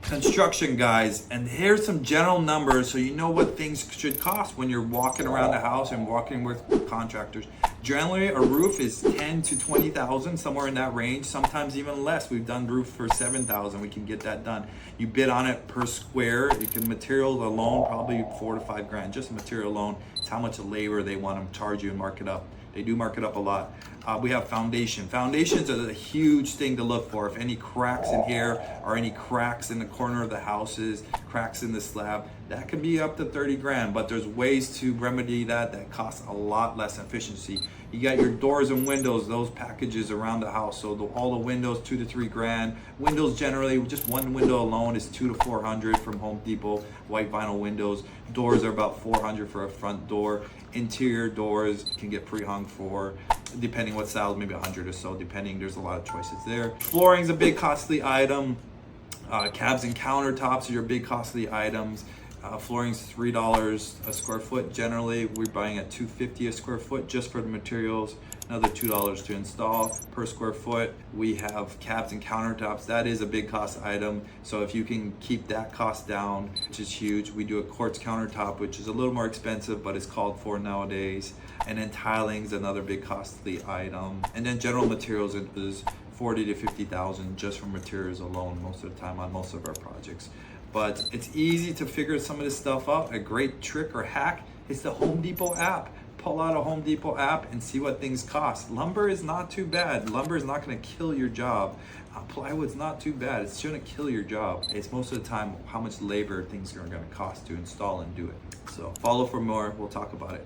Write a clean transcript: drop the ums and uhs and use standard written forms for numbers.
Construction guys, and here's some general numbers so you know what things should cost when you're walking around the house and walking with contractors. Generally, a roof is 10 to 20,000, somewhere in that range, sometimes even less. We've done roof for 7,000. We can get that done. You bid on it per square. You can material alone, probably 4 to 5 grand, just material alone. It's how much labor they want to charge you and mark it up. They do mark it up a lot. We have foundation. Foundations are a huge thing to look for. If any cracks in here or any cracks in the corner of the houses, cracks in the slab, that can be up to 30 grand, but there's ways to remedy that cost a lot less efficiency. You got your doors and windows, those packages around the house. So all the windows, 2 to 3 grand. Windows generally, just one window alone is 2 to 400 from Home Depot, white vinyl windows. Doors are about 400 for a front door. Interior doors can get pre-hung for, depending what style, maybe 100 or so, depending, there's a lot of choices there. Flooring's a big costly item. Cabs and countertops are your big costly items. Flooring's $3 a square foot. Generally, we're buying at $2.50 a square foot just for the materials. Another $2 to install per square foot. We have cabs and countertops. That is a big cost item. So if you can keep that cost down, which is huge. We do a quartz countertop, which is a little more expensive, but it's called for nowadays. And then tiling's another big costly item. And then general materials is 40 to 50,000 just for materials alone most of the time on most of our projects. But it's easy to figure some of this stuff out. A great trick or hack is the Home Depot app. Pull out a Home Depot app and see what things cost. Lumber is not too bad. Lumber is not going to kill your job. Plywood's not too bad. It shouldn't kill your job. It's most of the time how much labor things are going to cost to install and do it. So follow for more. We'll talk about it.